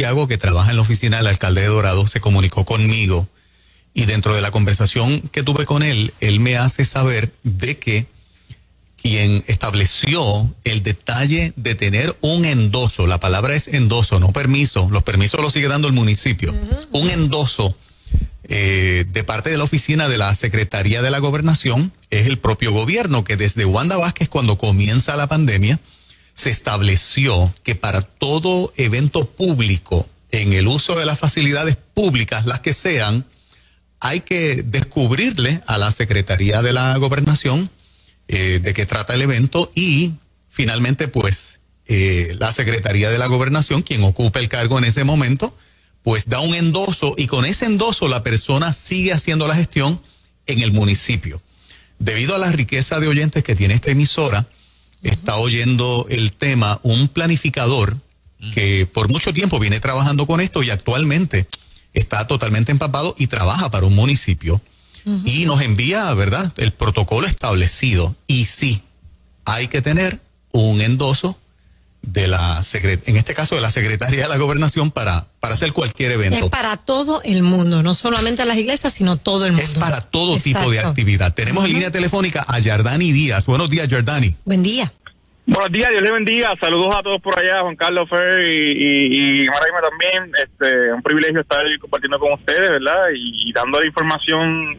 Santiago, que trabaja en la oficina del alcalde de Dorado, se comunicó conmigo y dentro de la conversación que tuve con él, él me hace saber de que quien estableció el detalle de tener un endoso, la palabra es endoso, no permiso, los permisos los sigue dando el municipio, un endoso de parte de la oficina de la Secretaría de la Gobernación, es el propio gobierno, que desde Wanda Vázquez, cuando comienza la pandemia, se estableció que para todo evento público, en el uso de las facilidades públicas, las que sean, hay que descubrirle a la Secretaría de la Gobernación de qué trata el evento y finalmente pues la Secretaría de la Gobernación, quien ocupa el cargo en ese momento, pues da un endoso y con ese endoso la persona sigue haciendo la gestión en el municipio. Debido a la riqueza de oyentes que tiene esta emisora, está oyendo el tema un planificador que por mucho tiempo viene trabajando con esto y actualmente está totalmente empapado y trabaja para un municipio. Y nos envía, ¿verdad?, el protocolo establecido. Y sí, hay que tener un endoso de en este caso de la Secretaría de la Gobernación para hacer cualquier evento. Es para todo el mundo, no solamente las iglesias, sino todo el mundo. Es para todo tipo de actividad. Tenemos en línea telefónica a Yardani Díaz. Buenos días, Yardani. Buen día. Buenos días, Dios les bendiga. Saludos a todos por allá, Juan Carlos, Fer y Maraima también. Un privilegio estar compartiendo con ustedes, ¿verdad? Y dando la información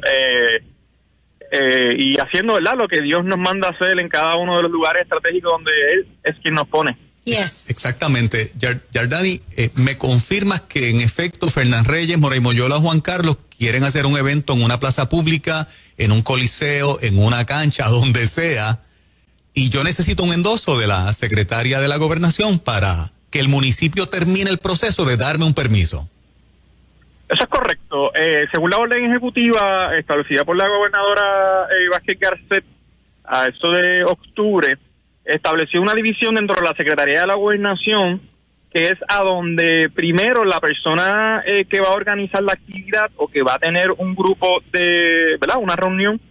y haciendo, ¿verdad?, lo que Dios nos manda hacer en cada uno de los lugares estratégicos donde Él es quien nos pone. Yes. Exactamente. Yardani, ¿me confirmas que en efecto Fernán Reyes, Moray Moyola, Juan Carlos quieren hacer un evento en una plaza pública, en un coliseo, en una cancha, donde sea? Y yo necesito un endoso de la Secretaria de la Gobernación para que el municipio termine el proceso de darme un permiso. Eso es correcto. Según la orden ejecutiva establecida por la gobernadora Vázquez Garcet, a eso de octubre, estableció una división dentro de la Secretaría de la Gobernación, que es a donde primero la persona que va a organizar la actividad o que va a tener un grupo de, ¿verdad?, una reunión,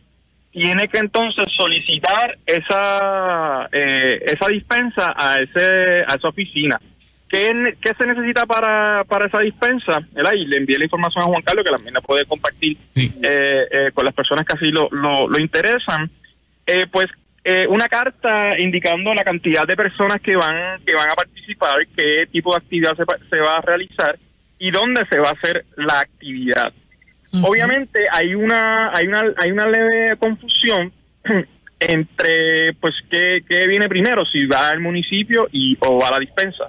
tiene que entonces solicitar esa dispensa a esa oficina. ¿Qué se necesita para esa dispensa? ¿Verdad? Y le envié la información a Juan Carlos, que también la puede compartir con las personas que así lo interesan. Una carta indicando la cantidad de personas que van a participar, qué tipo de actividad se va a realizar y dónde se va a hacer la actividad. Obviamente hay una leve confusión entre pues qué viene primero, si va al municipio o va a la dispensa.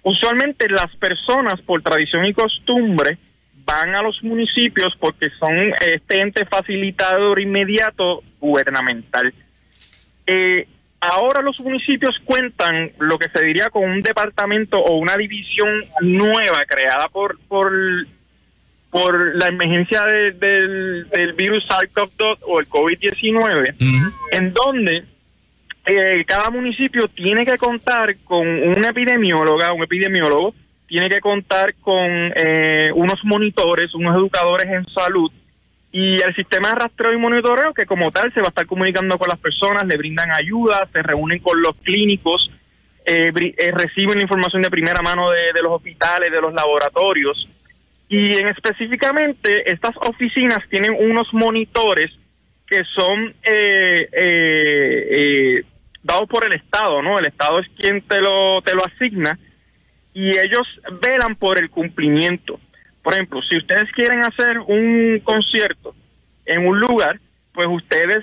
Usualmente las personas por tradición y costumbre van a los municipios porque son este ente facilitador inmediato gubernamental. Ahora los municipios cuentan lo que se diría con un departamento o una división nueva creada por la emergencia del virus SARS-CoV-2 o el COVID-19, en donde cada municipio tiene que contar con una epidemióloga, un epidemiólogo, tiene que contar con unos monitores, unos educadores en salud, y el sistema de rastreo y monitoreo que como tal se va a estar comunicando con las personas, le brindan ayuda, se reúnen con los clínicos, reciben la información de primera mano de los hospitales, de los laboratorios. Y específicamente estas oficinas tienen unos monitores que son dados por el Estado, ¿no? El Estado es quien te lo asigna y ellos velan por el cumplimiento. Por ejemplo, si ustedes quieren hacer un concierto en un lugar, pues ustedes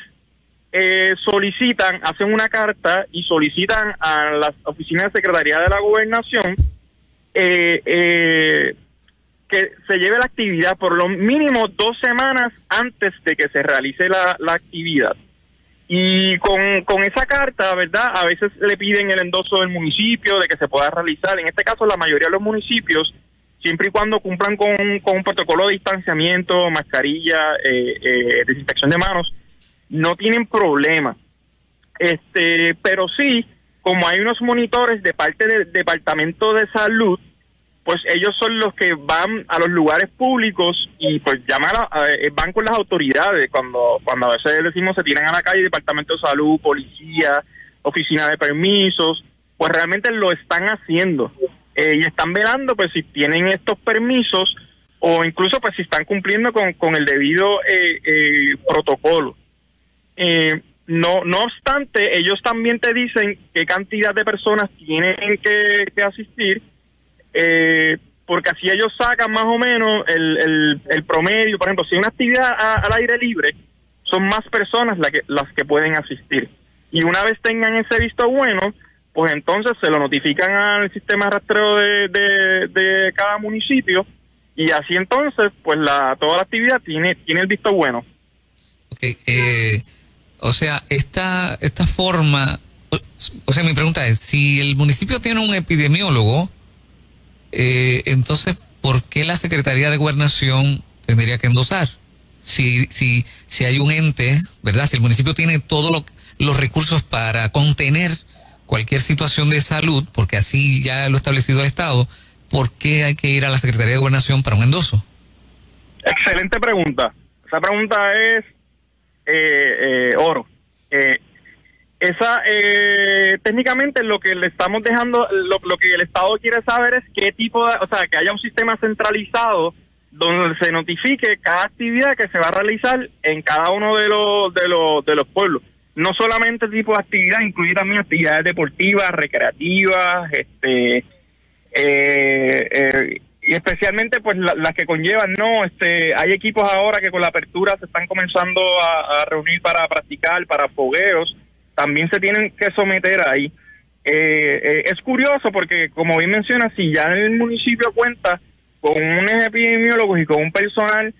hacen una carta y solicitan a las oficinas de Secretaría de la Gobernación que se lleve la actividad por lo mínimo 2 semanas antes de que se realice la actividad. Y con esa carta, ¿verdad?, a veces le piden el endoso del municipio de que se pueda realizar. En este caso, la mayoría de los municipios, siempre y cuando cumplan con un protocolo de distanciamiento, mascarilla, desinfección de manos, no tienen problema. Pero sí, como hay unos monitores de parte del Departamento de Salud, pues ellos son los que van a los lugares públicos y pues van con las autoridades. Cuando a veces decimos se tiran a la calle, Departamento de Salud, policía, oficina de permisos, pues realmente lo están haciendo. y están velando pues si tienen estos permisos o incluso pues si están cumpliendo con el debido protocolo. No obstante, ellos también te dicen qué cantidad de personas tienen que asistir, porque así ellos sacan más o menos el promedio. Por ejemplo, si hay una actividad al aire libre, son más personas las que pueden asistir. Y una vez tengan ese visto bueno, pues entonces se lo notifican al sistema de rastreo de cada municipio, y así entonces pues toda la actividad tiene el visto bueno. Okay, o sea, esta forma, o sea, mi pregunta es, si el municipio tiene un epidemiólogo, entonces, ¿por qué la Secretaría de Gobernación tendría que endosar? Si hay un ente, ¿verdad? Si el municipio tiene todos los recursos para contener cualquier situación de salud, porque así ya lo ha establecido el Estado, ¿por qué hay que ir a la Secretaría de Gobernación para un endoso? Excelente pregunta. Esa pregunta es oro. Técnicamente lo que le estamos dejando, lo que el Estado quiere saber es qué tipo de, o sea, que haya un sistema centralizado donde se notifique cada actividad que se va a realizar en cada uno de los pueblos. No solamente tipo de actividad, incluye también actividades deportivas, recreativas, y especialmente pues las que conllevan, hay equipos ahora que con la apertura se están comenzando a reunir para practicar, para fogueos, también se tienen que someter ahí. Es curioso porque, como bien menciona, si ya el municipio cuenta con un epidemiólogo y con un personal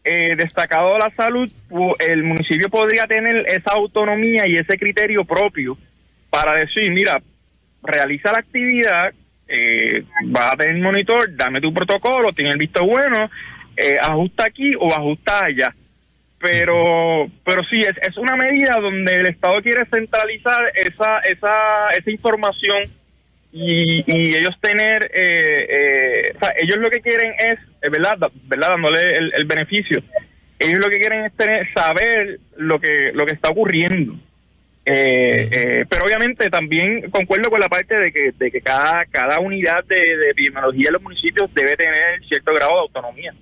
destacado de la salud, el municipio podría tener esa autonomía y ese criterio propio para decir, mira, realiza la actividad, vas a tener monitor, dame tu protocolo, tiene el visto bueno, ajusta aquí o ajusta allá. Pero sí, es una medida donde el Estado quiere centralizar esa información y ellos tener, o sea, ellos lo que quieren es, ¿verdad? Dándole el beneficio. Ellos lo que quieren es saber lo que está ocurriendo. Pero obviamente también concuerdo con la parte de que cada unidad de epidemiología de los municipios debe tener cierto grado de autonomía.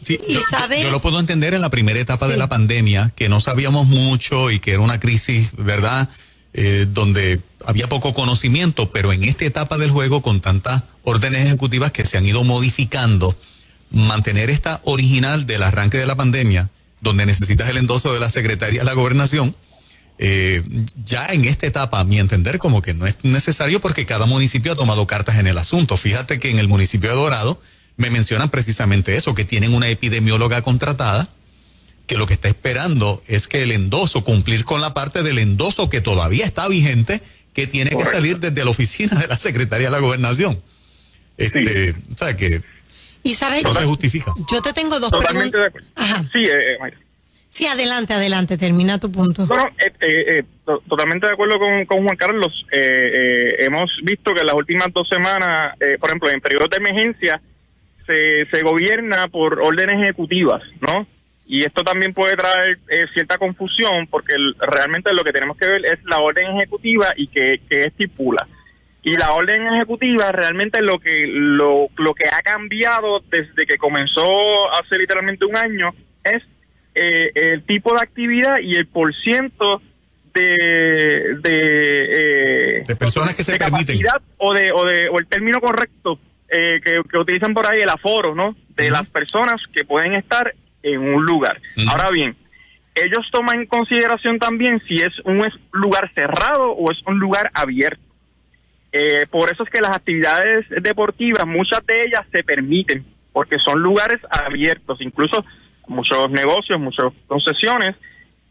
Sí, yo lo puedo entender en la primera etapa de la pandemia, que no sabíamos mucho y que era una crisis, ¿verdad?, donde había poco conocimiento, pero en esta etapa del juego, con tantas órdenes ejecutivas que se han ido modificando, mantener esta original del arranque de la pandemia, donde necesitas el endoso de la Secretaría de la Gobernación, ya en esta etapa, a mi entender, como que no es necesario porque cada municipio ha tomado cartas en el asunto. Fíjate que en el municipio de Dorado me mencionan precisamente eso, que tienen una epidemióloga contratada, que lo que está esperando es que el endoso, cumplir con la parte del endoso que todavía está vigente, que tiene que salir desde la oficina de la Secretaría de la Gobernación. O sea que ¿y sabes? No se justifica. Yo te tengo dos preguntas. Totalmente de acuerdo. Ajá. Sí, Sí, adelante, termina tu punto. Totalmente de acuerdo con Juan Carlos. Hemos visto que en las últimas 2 semanas, por ejemplo, en periodos de emergencia, se gobierna por órdenes ejecutivas, ¿no? Y esto también puede traer cierta confusión porque realmente lo que tenemos que ver es la orden ejecutiva y qué estipula. Y la orden ejecutiva realmente lo que ha cambiado desde que comenzó hace literalmente un año es el tipo de actividad y el porciento de personas que se permiten, o el término correcto que utilizan por ahí, el aforo, ¿no? De las personas que pueden estar en un lugar. Ahora bien, ellos toman en consideración también si es un lugar cerrado o es un lugar abierto. Por eso es que las actividades deportivas, muchas de ellas se permiten, porque son lugares abiertos. Incluso muchos negocios, muchas concesiones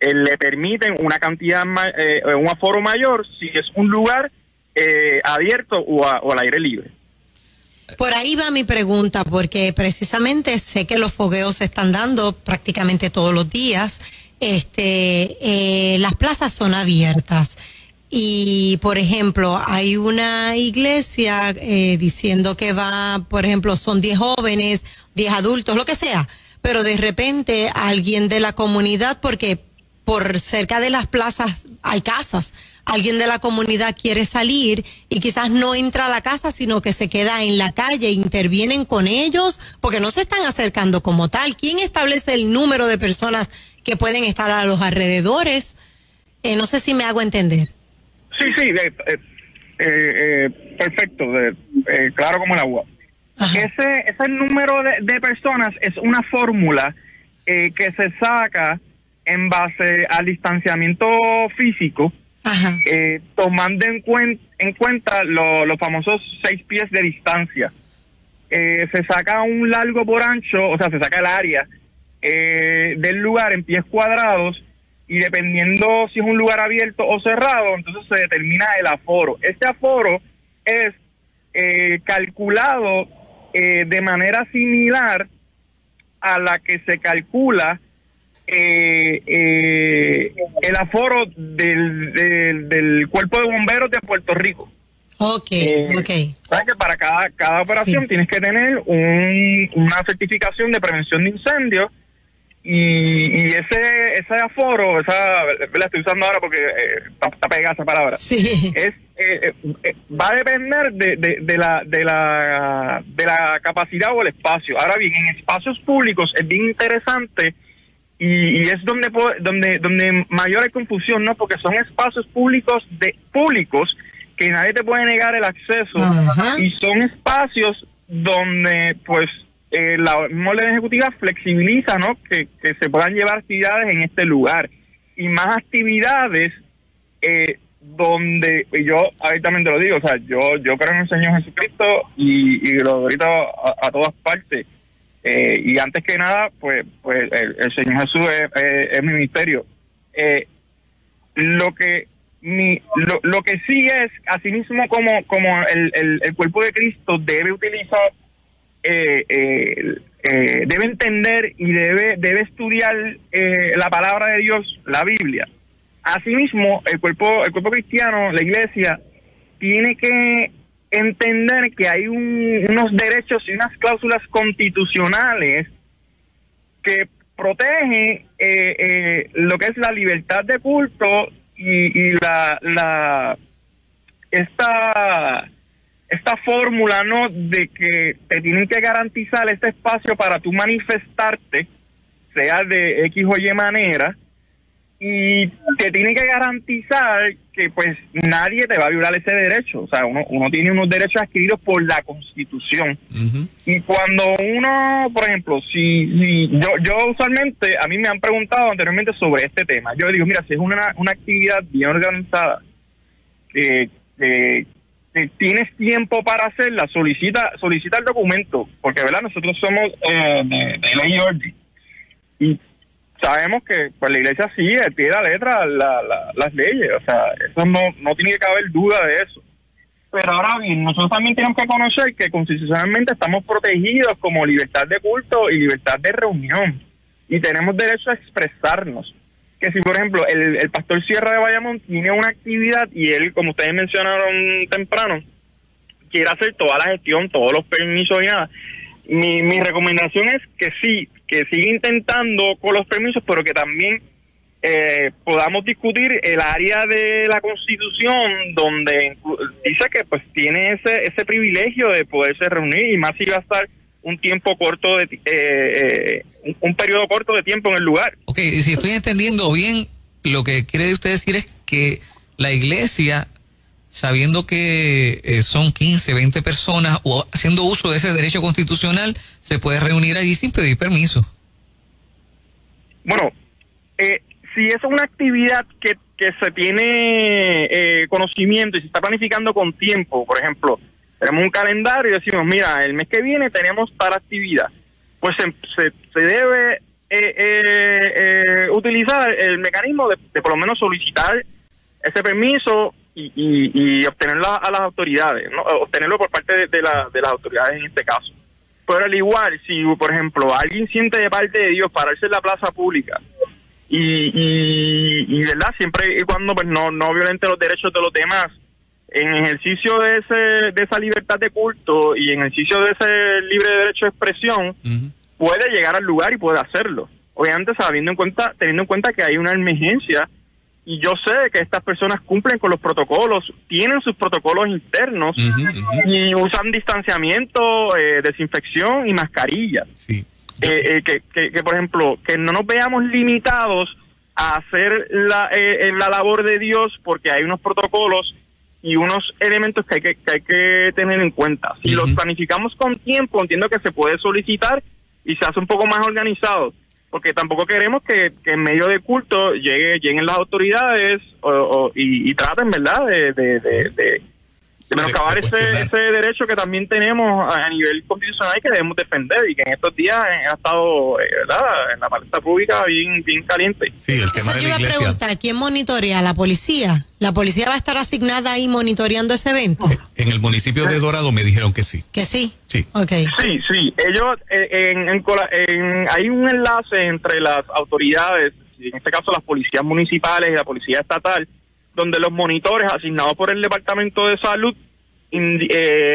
le permiten una cantidad, un aforo mayor si es un lugar abierto o al aire libre. Por ahí va mi pregunta, porque precisamente sé que los fogueos se están dando prácticamente todos los días. Las plazas son abiertas. Y, por ejemplo, hay una iglesia diciendo que va, por ejemplo, son 10 jóvenes, 10 adultos, lo que sea. Pero de repente alguien de la comunidad, porque por cerca de las plazas hay casas. Alguien de la comunidad quiere salir y quizás no entra a la casa, sino que se queda en la calle. Intervienen con ellos porque no se están acercando como tal. ¿Quién establece el número de personas que pueden estar a los alrededores? No sé si me hago entender. Sí, perfecto, claro como el agua. Ese número de personas es una fórmula que se saca en base al distanciamiento físico, tomando en cuenta los famosos 6 pies de distancia. Se saca un largo por ancho, o sea, se saca el área del lugar en pies cuadrados, y dependiendo si es un lugar abierto o cerrado, entonces se determina el aforo. Este aforo es calculado de manera similar a la que se calcula el aforo del Cuerpo de Bomberos de Puerto Rico. ¿Sabes que para cada operación tienes que tener una certificación de prevención de incendios? Y ese aforo, la estoy usando ahora porque está pegada esa palabra, va a depender de la capacidad o el espacio. Ahora bien, en espacios públicos es bien interesante y es donde mayor hay confusión, ¿no? Porque son espacios públicos que nadie te puede negar el acceso. Y son espacios donde pues la misma ley ejecutiva flexibiliza, ¿no? Que se puedan llevar actividades en este lugar, y más actividades donde yo abiertamente lo digo, o sea, yo creo en el Señor Jesucristo y lo grito a todas partes, y antes que nada pues el Señor Jesús es mi ministerio. Lo que sí es, asimismo como el cuerpo de Cristo debe utilizar, debe entender y debe estudiar la palabra de Dios, la Biblia. Asimismo, el cuerpo cristiano, la iglesia, tiene que entender que hay unos derechos y unas cláusulas constitucionales que protegen lo que es la libertad de culto y esta fórmula, ¿no?, de que te tienen que garantizar este espacio para tú manifestarte, sea de X o Y manera, y te tienen que garantizar que pues nadie te va a violar ese derecho. O sea, uno tiene unos derechos adquiridos por la Constitución. Y cuando uno, por ejemplo, si yo usualmente, a mí me han preguntado anteriormente sobre este tema, yo digo, mira, si es una actividad bien organizada, que tienes tiempo para hacerla, solicita el documento, porque verdad nosotros somos de ley y orden, y sabemos que pues la iglesia sigue al pie de la letra las leyes, o sea, eso no tiene que haber duda de eso. Pero ahora bien, nosotros también tenemos que conocer que constitucionalmente estamos protegidos como libertad de culto y libertad de reunión, y tenemos derecho a expresarnos. Que si, por ejemplo, el pastor Sierra de Bayamón tiene una actividad y él, como ustedes mencionaron temprano, quiere hacer toda la gestión, todos los permisos y nada, mi recomendación es que siga intentando con los permisos, pero que también podamos discutir el área de la Constitución donde dice que pues tiene ese privilegio de poderse reunir, y más si va a estar un tiempo corto un periodo corto de tiempo en el lugar. Ok, si estoy entendiendo bien, lo que quiere usted decir es que la iglesia, sabiendo que son 15, 20 personas, o haciendo uso de ese derecho constitucional, se puede reunir allí sin pedir permiso. Bueno, si es una actividad que se tiene conocimiento y se está planificando con tiempo, por ejemplo, tenemos un calendario y decimos, mira, el mes que viene tenemos tal actividad, pues se debe utilizar el mecanismo de por lo menos solicitar ese permiso y obtenerlo a las autoridades, ¿no? Obtenerlo por parte de las autoridades en este caso. Pero al igual, si por ejemplo alguien siente de parte de Dios pararse en la plaza pública y verdad, siempre y cuando pues no violente los derechos de los demás, en ejercicio de esa libertad de culto y en ejercicio de ese libre derecho de expresión, puede llegar al lugar y puede hacerlo. obviamente teniendo en cuenta que hay una emergencia, y yo sé que estas personas cumplen con los protocolos, tienen sus protocolos internos y usan distanciamiento, desinfección y mascarillas. Sí. Que por ejemplo, que no nos veamos limitados a hacer la labor de Dios, porque hay unos protocolos y unos elementos que hay que tener en cuenta. Si los planificamos con tiempo, entiendo que se puede solicitar y se hace un poco más organizado, porque tampoco queremos que en medio de culto lleguen las autoridades y traten, ¿verdad?, de menoscabar ese derecho que también tenemos a nivel constitucional y que debemos defender, y que en estos días ha estado, ¿verdad?, en la palestra pública bien caliente. Sí, el tema de la iglesia. Yo iba a preguntar, ¿quién monitorea? ¿La policía? ¿La policía va a estar asignada ahí monitoreando ese evento? En el municipio de Dorado me dijeron que sí. ¿Que sí? Sí. Okay. Sí. Ellos, hay un enlace entre las autoridades, en este caso las policías municipales y la policía estatal, donde los monitores asignados por el Departamento de Salud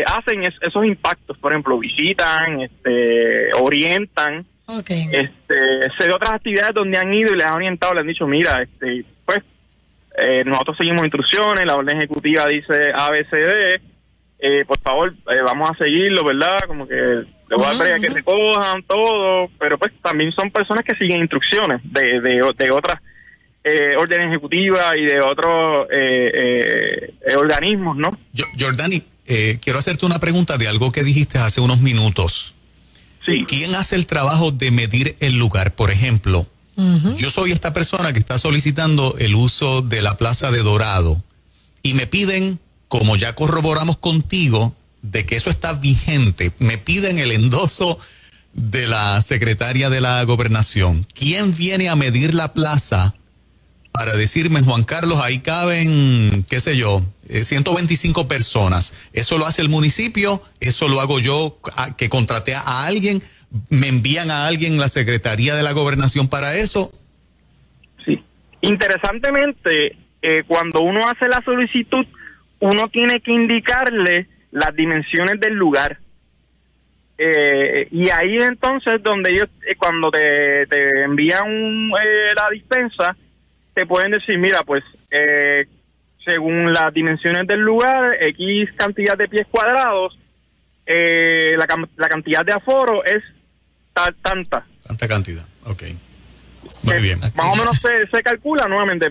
hacen esos impactos. Por ejemplo, visitan, orientan. Okay. Sé de otras actividades donde han ido y les han orientado, les han dicho, mira, nosotros seguimos instrucciones, la orden ejecutiva dice ABCD, por favor, vamos a seguirlo, ¿verdad? Como que le voy a pedir a que recojan todo, pero pues también son personas que siguen instrucciones de otras orden ejecutiva y de otros organismos, ¿no? Jordani, quiero hacerte una pregunta de algo que dijiste hace unos minutos. Sí. ¿Quién hace el trabajo de medir el lugar? Por ejemplo, yo soy esta persona que está solicitando el uso de la Plaza de Dorado y me piden, como ya corroboramos contigo, de que eso está vigente, me piden el endoso de la secretaria de la Gobernación. ¿Quién viene a medir la plaza para decirme, Juan Carlos, ahí caben, qué sé yo, 125 personas? ¿Eso lo hace el municipio? ¿Eso lo hago yo, que contraté a alguien? ¿Me envían a alguien la Secretaría de la Gobernación para eso? Sí. Interesantemente, cuando uno hace la solicitud, uno tiene que indicarle las dimensiones del lugar. Y ahí entonces donde ellos, cuando te envían la dispensa, te pueden decir, mira, pues según las dimensiones del lugar, X cantidad de pies cuadrados, la cantidad de aforo es tanta. Tanta cantidad, ok. Muy bien. Más o menos se calcula nuevamente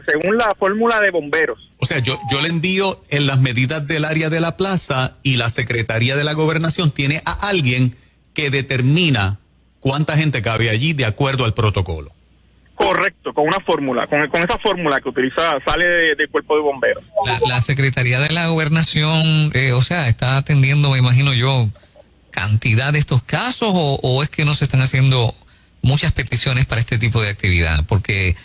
según la fórmula de bomberos. O sea, yo le envío en las medidas del área de la plaza y la Secretaría de la Gobernación tiene a alguien que determina cuánta gente cabe allí de acuerdo al protocolo. Correcto, con una fórmula, con esa fórmula que sale del cuerpo de bomberos. La Secretaría de la Gobernación, o sea, está atendiendo, me imagino yo, cantidad de estos casos, o es que no se están haciendo muchas peticiones para este tipo de actividad, porque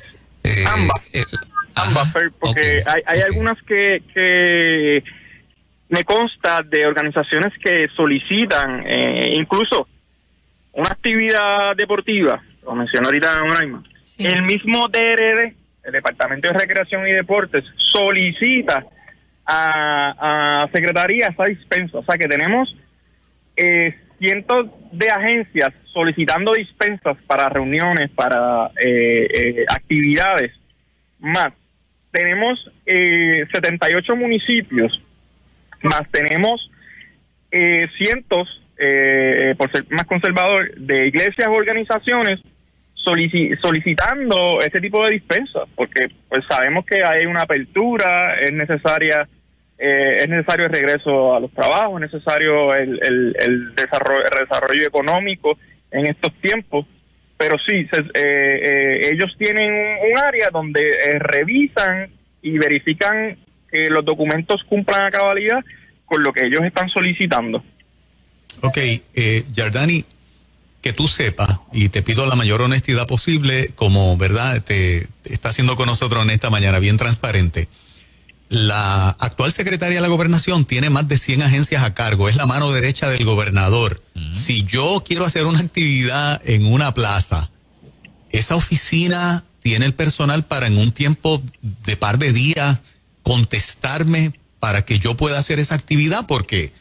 ambas, porque hay algunas que me consta de organizaciones que solicitan incluso una actividad deportiva, lo mencioné ahorita mismo. Sí. El mismo DRD, el Departamento de Recreación y Deportes, solicita a Secretaría esa dispensa. O sea que tenemos cientos de agencias solicitando dispensas para reuniones, para actividades. Más, tenemos 78 municipios, más tenemos cientos, por ser más conservador, de iglesias o organizaciones solicitando ese tipo de dispensas, porque pues sabemos que hay una apertura, es necesario el regreso a los trabajos, es necesario el desarrollo económico en estos tiempos, pero sí, ellos tienen un área donde revisan y verifican que los documentos cumplan a cabalidad con lo que ellos están solicitando. Ok, Jordani, que tú sepas, y te pido la mayor honestidad posible, como verdad te está haciendo con nosotros en esta mañana, bien transparente. La actual secretaria de la Gobernación tiene más de 100 agencias a cargo, es la mano derecha del gobernador. Si yo quiero hacer una actividad en una plaza, esa oficina tiene el personal para en un tiempo de par de días contestarme para que yo pueda hacer esa actividad, porque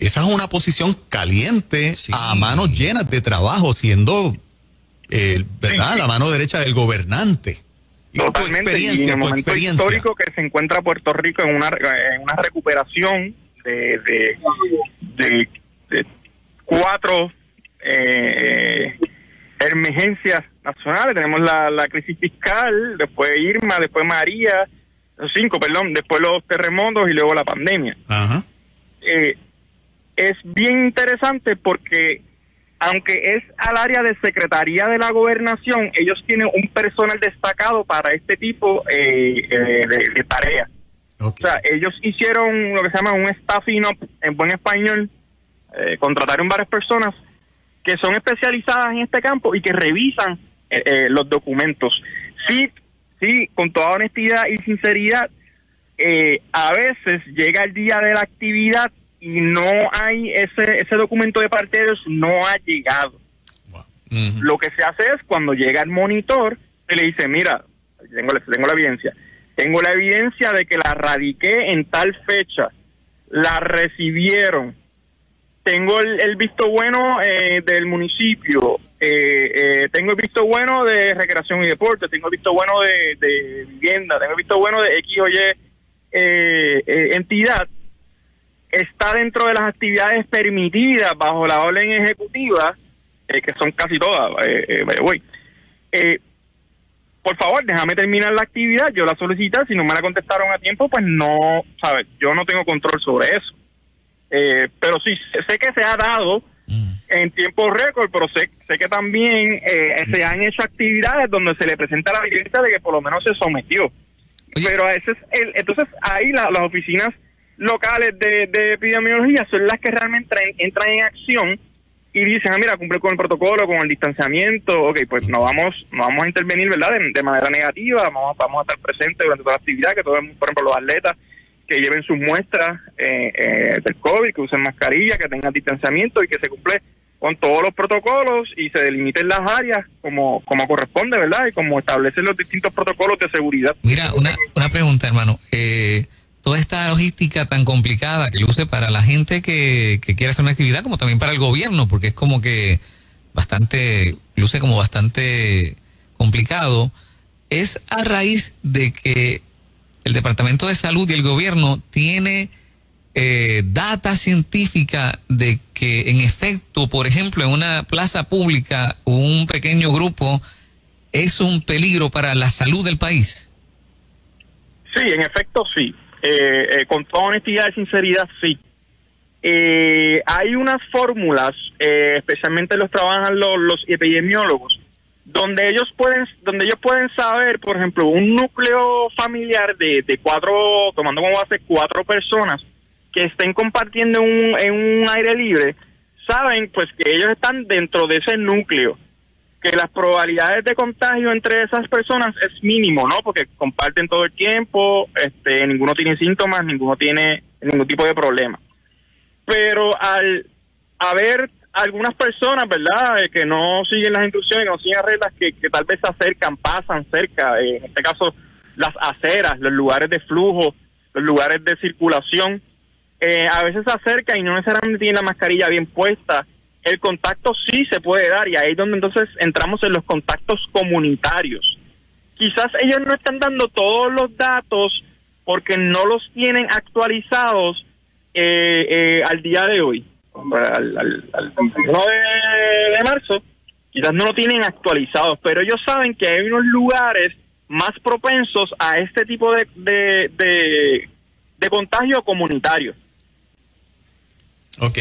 esa es una posición caliente, sí, a manos llenas de trabajo, siendo ¿verdad? Sí. La mano derecha del gobernante. Totalmente, y en el momento histórico que se encuentra Puerto Rico en una recuperación de 4 emergencias nacionales. Tenemos la crisis fiscal, después Irma, después María, 5, perdón, después los terremotos y luego la pandemia. Ajá. Es bien interesante porque aunque es al área de Secretaría de la Gobernación, ellos tienen un personal destacado para este tipo de tareas. Okay. O sea, ellos hicieron lo que se llama un staffing up, en buen español, contrataron varias personas que son especializadas en este campo y que revisan los documentos. Sí, con toda honestidad y sinceridad, a veces llega el día de la actividad y no hay ese documento de parte de ellos, no ha llegado. Wow. Uh-huh. Lo que se hace es cuando llega el monitor, se le dice, mira, tengo la evidencia. Tengo la evidencia de que la radiqué en tal fecha. La recibieron. Tengo el visto bueno del municipio. Tengo el visto bueno de recreación y deporte. Tengo el visto bueno de vivienda. Tengo el visto bueno de X o Y entidad. Está dentro de las actividades permitidas bajo la orden ejecutiva, que son casi todas. Por favor, déjame terminar la actividad. Yo la solicité, si no me la contestaron a tiempo, pues no, ¿sabes? Yo no tengo control sobre eso. Pero sí, sé que se ha dado en tiempo récord, pero sé que también se han hecho actividades donde se le presenta la evidencia de que por lo menos se sometió. Oye. Pero ese es entonces ahí las oficinas locales de epidemiología son las que realmente entran en acción y dicen, mira, cumple con el protocolo, con el distanciamiento, ok, pues no vamos a intervenir, ¿verdad?, de manera negativa, vamos a estar presentes durante toda la actividad, que todos, por ejemplo, los atletas que lleven sus muestras del COVID, que usen mascarilla, que tengan distanciamiento y que se cumple con todos los protocolos y se delimiten las áreas como corresponde, ¿verdad?, y como establecen los distintos protocolos de seguridad. Mira, una pregunta, hermano. Toda esta logística tan complicada que luce para la gente que quiere hacer una actividad, como también para el gobierno, porque es como que luce como bastante complicado, es a raíz de que el Departamento de Salud y el gobierno tiene data científica de que en efecto, por ejemplo, en una plaza pública, un pequeño grupo es un peligro para la salud del país. Sí, en efecto sí. Con toda honestidad y sinceridad, sí. Hay unas fórmulas, especialmente los trabajan los epidemiólogos, donde ellos pueden saber, por ejemplo, un núcleo familiar de 4, tomando como base 4 personas que estén compartiendo en un aire libre, saben pues que ellos están dentro de ese núcleo, que las probabilidades de contagio entre esas personas es mínimo, ¿no? Porque comparten todo el tiempo, ninguno tiene síntomas, ninguno tiene ningún tipo de problema. Pero al haber algunas personas, ¿verdad?, que no siguen las instrucciones, que no siguen reglas, que tal vez se acercan, pasan cerca, en este caso las aceras, los lugares de flujo, los lugares de circulación, a veces se acercan y no necesariamente tienen la mascarilla bien puesta. El contacto sí se puede dar y ahí es donde entonces entramos en los contactos comunitarios. Quizás ellos no están dando todos los datos porque no los tienen actualizados al día de hoy, al 21 de marzo, quizás no lo tienen actualizados, pero ellos saben que hay unos lugares más propensos a este tipo de contagio comunitario. Ok,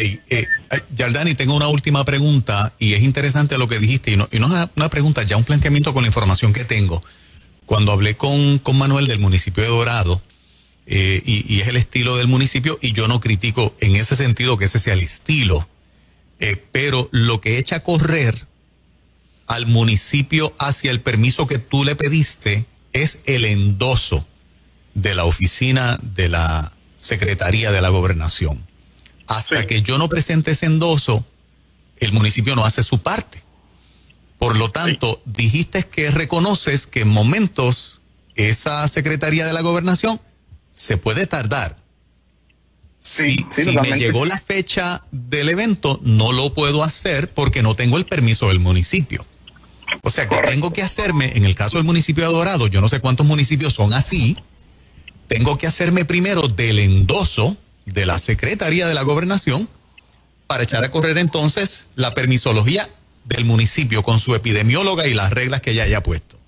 Yardani, tengo una última pregunta y es interesante lo que dijiste y no es una pregunta, ya un planteamiento con la información que tengo. Cuando hablé con Manuel del municipio de Dorado, y es el estilo del municipio y yo no critico en ese sentido que ese sea el estilo, pero lo que echa a correr al municipio hacia el permiso que tú le pediste es el endoso de la oficina de la Secretaría de la Gobernación. Hasta que yo no presente ese endoso, el municipio no hace su parte. Por lo tanto, dijiste que reconoces que en momentos esa Secretaría de la Gobernación se puede tardar. Si me llegó la fecha del evento, no lo puedo hacer porque no tengo el permiso del municipio. O sea que tengo que hacerme, en el caso del municipio de Dorado, yo no sé cuántos municipios son así, tengo que hacerme primero del endoso de la Secretaría de la Gobernación para echar a correr entonces la permisología del municipio con su epidemióloga y las reglas que ella haya puesto.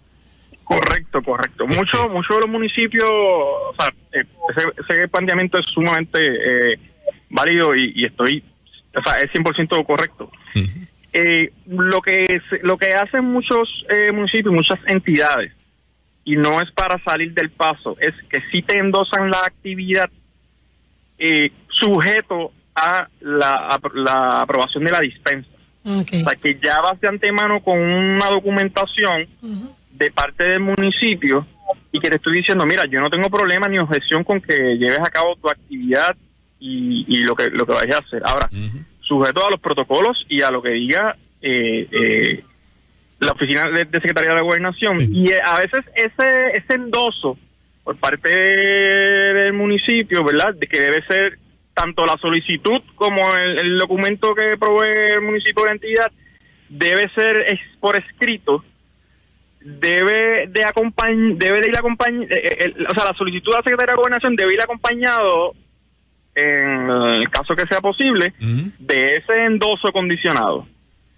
Correcto. Muchos de los municipios, o sea, ese planteamiento es sumamente válido y estoy, o sea, es 100% correcto. Lo que hacen muchos municipios, muchas entidades, y no es para salir del paso, es que sí te endosan la actividad sujeto a la aprobación de la dispensa. Okay. O sea, que ya vas de antemano con una documentación de parte del municipio y que te estoy diciendo, mira, yo no tengo problema ni objeción con que lleves a cabo tu actividad y lo que vayas a hacer. Ahora, sujeto a los protocolos y a lo que diga la oficina de Secretaría de la Gobernación. Sí. Y a veces ese endoso por parte del municipio, ¿verdad?, de que debe ser tanto la solicitud como el documento que provee el municipio de la entidad, debe ser por escrito, debe de ir acompañado, o sea, la solicitud de la Secretaría de Gobernación debe ir acompañado, en el caso que sea posible, de ese endoso condicionado,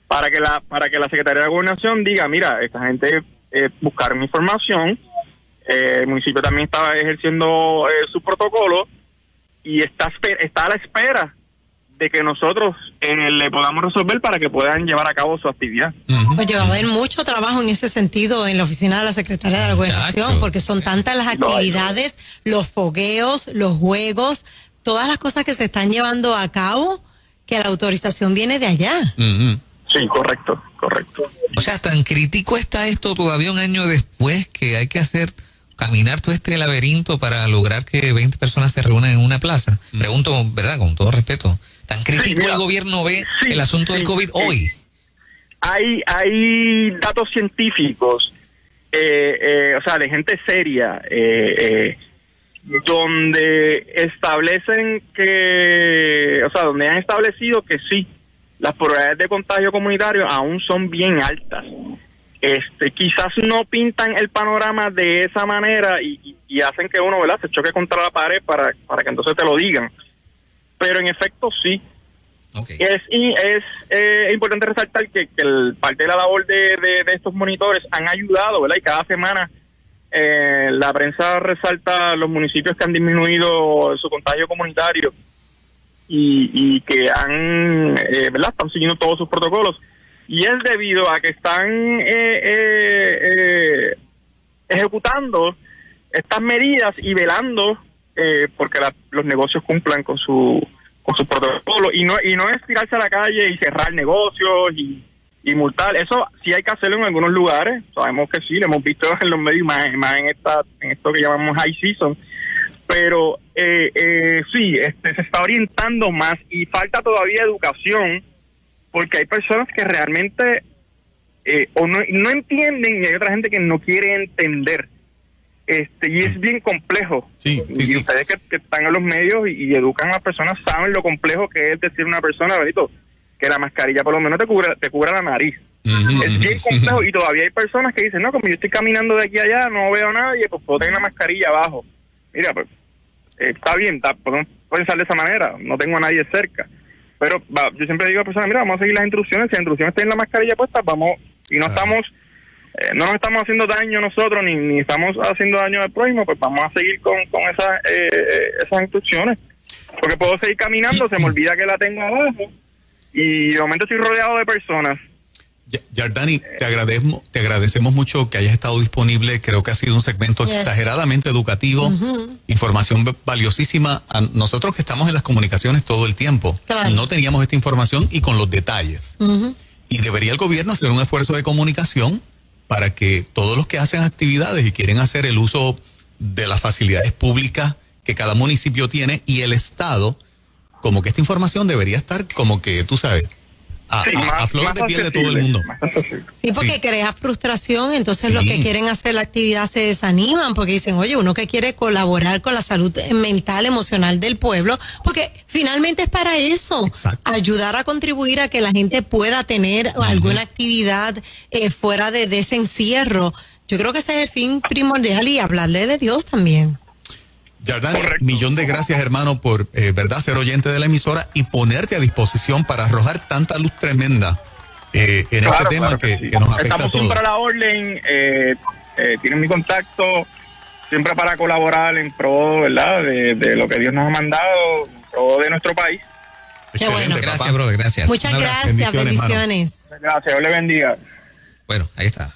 para que la Secretaría de Gobernación diga, mira, esta gente buscaron información, el municipio también estaba ejerciendo su protocolo y está a la espera de que nosotros le podamos resolver para que puedan llevar a cabo su actividad. Oye, va a haber mucho trabajo en ese sentido en la oficina de la Secretaría de la Gobernación, porque son tantas las actividades, los fogueos, los juegos, todas las cosas que se están llevando a cabo, que la autorización viene de allá. Sí, correcto. O sea, tan crítico está esto todavía un año después, que hay que caminar todo este laberinto para lograr que 20 personas se reúnan en una plaza. Pregunto, ¿verdad?, con todo respeto, ¿tan crítico el gobierno ve el asunto del COVID hoy? Hay datos científicos, o sea, de gente seria, donde establecen donde han establecido que sí, las probabilidades de contagio comunitario aún son bien altas. Quizás no pintan el panorama de esa manera y hacen que uno, ¿verdad?, se choque contra la pared para que entonces te lo digan. Pero en efecto sí. Okay. Es importante resaltar que parte de la labor de estos monitores han ayudado, ¿verdad? Y cada semana la prensa resalta los municipios que han disminuido su contagio comunitario y que han, ¿verdad?, están siguiendo todos sus protocolos. Y es debido a que están ejecutando estas medidas y velando porque los negocios cumplan con su protocolo. Y no es tirarse a la calle y cerrar negocios y multar. Eso sí hay que hacerlo en algunos lugares. Sabemos que sí, lo hemos visto en los medios, más en esto que llamamos high season. Pero sí, se está orientando más y falta todavía educación, porque hay personas que realmente o no entienden y hay otra gente que no quiere entender. Y es bien complejo. Sí. Ustedes que están en los medios y educan a las personas saben lo complejo que es decir a una persona, Benito, que la mascarilla por lo menos te cubra la nariz. Es bien complejo y todavía hay personas que dicen, no, como yo estoy caminando de aquí a allá, no veo a nadie, pues puedo tener la mascarilla abajo. Mira, pues está bien, podemos pensar de esa manera, no tengo a nadie cerca. Pero yo siempre digo a las personas, mira, vamos a seguir las instrucciones, si las instrucciones tienen la mascarilla puesta, vamos, y no nos estamos haciendo daño nosotros, ni estamos haciendo daño al prójimo, pues vamos a seguir con esas instrucciones. Porque puedo seguir caminando, se me olvida que la tengo abajo, y de momento estoy rodeado de personas. Yardani, te agradecemos mucho que hayas estado disponible. Creo que ha sido un segmento exageradamente educativo, información valiosísima. A nosotros que estamos en las comunicaciones todo el tiempo, no teníamos esta información y con los detalles. Y debería el gobierno hacer un esfuerzo de comunicación para que todos los que hacen actividades y quieren hacer el uso de las facilidades públicas que cada municipio tiene y el Estado, como que esta información debería estar como que, tú sabes, a flor de piel de todo el mundo. Sí, porque crea frustración, entonces los que quieren hacer la actividad se desaniman porque dicen, oye, uno que quiere colaborar con la salud mental, emocional del pueblo, porque finalmente es para eso, ayudar a contribuir a que la gente pueda tener alguna actividad fuera de ese encierro. Yo creo que ese es el fin primordial y hablarle de Dios también. Yardani, millón de gracias, hermano, por verdad ser oyente de la emisora y ponerte a disposición para arrojar tanta luz tremenda en este tema que nos afecta Estamos a todos. siempre a la orden, tienen mi contacto, siempre para colaborar en pro, ¿verdad?, de lo que Dios nos ha mandado, en pro de nuestro país. Qué bueno. Gracias, papá. brother, gracias. Muchas gracias, bendiciones. Gracias, Dios le bendiga. Bueno, ahí está.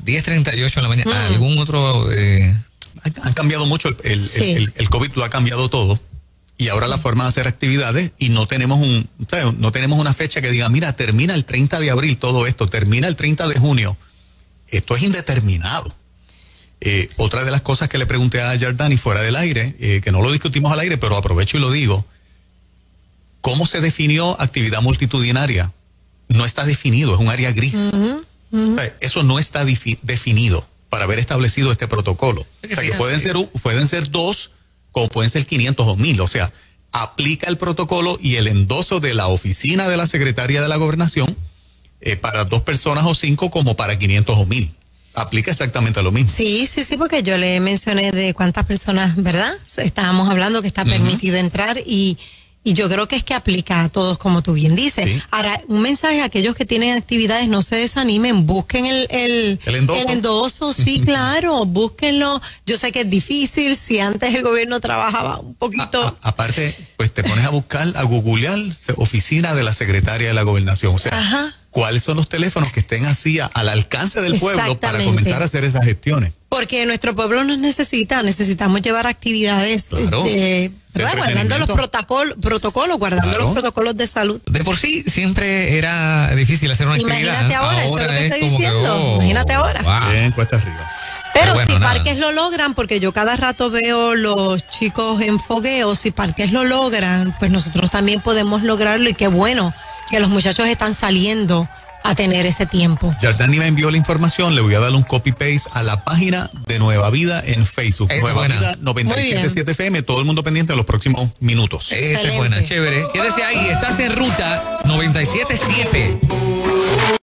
10:38 de la mañana. ¿Algún otro...? Han cambiado mucho, el COVID lo ha cambiado todo y ahora la forma de hacer actividades y no tenemos una fecha que diga, mira, termina el 30 de abril todo esto, termina el 30 de junio. Esto es indeterminado. Otra de las cosas que le pregunté a Yardani fuera del aire, que no lo discutimos al aire, pero aprovecho y lo digo, ¿cómo se definió actividad multitudinaria? No está definido, es un área gris. O sea, eso no está definido para haber establecido este protocolo. O sea, que pueden ser 2, como pueden ser 500 o 1000. O sea, aplica el protocolo y el endoso de la oficina de la Secretaría de la Gobernación para 2 personas o 5 como para 500 o 1000. Aplica exactamente lo mismo. Sí, porque yo le mencioné de cuántas personas, ¿verdad? Estábamos hablando que está permitido entrar y yo creo que es que aplica a todos, como tú bien dices. Sí. Ahora, un mensaje a aquellos que tienen actividades, no se desanimen, busquen el endoso. Sí, claro, búsquenlo. Yo sé que es difícil, si antes el gobierno trabajaba un poquito. Aparte, pues te pones a buscar, a googlear oficina de la Secretaria de la Gobernación. O sea, ¿cuáles son los teléfonos que estén así al alcance del pueblo para comenzar a hacer esas gestiones? Porque nuestro pueblo nos necesitamos llevar actividades, claro, guardando los protocolos, guardando los protocolos de salud. De por sí siempre era difícil hacer una actividad. Imagínate ahora, eso es lo que estoy diciendo. Imagínate ahora. Wow. Bien, cuesta arriba. Pero bueno, si parques lo logran, porque yo cada rato veo los chicos en fogueo, si parques lo logran, pues nosotros también podemos lograrlo y qué bueno que los muchachos están saliendo a tener ese tiempo. Yardani me envió la información, le voy a dar un copy-paste a la página de Nueva Vida en Facebook. Nueva Vida 97.7 FM, todo el mundo pendiente de los próximos minutos. Esa es buena, chévere. Quédese ahí, estás en ruta 97.7.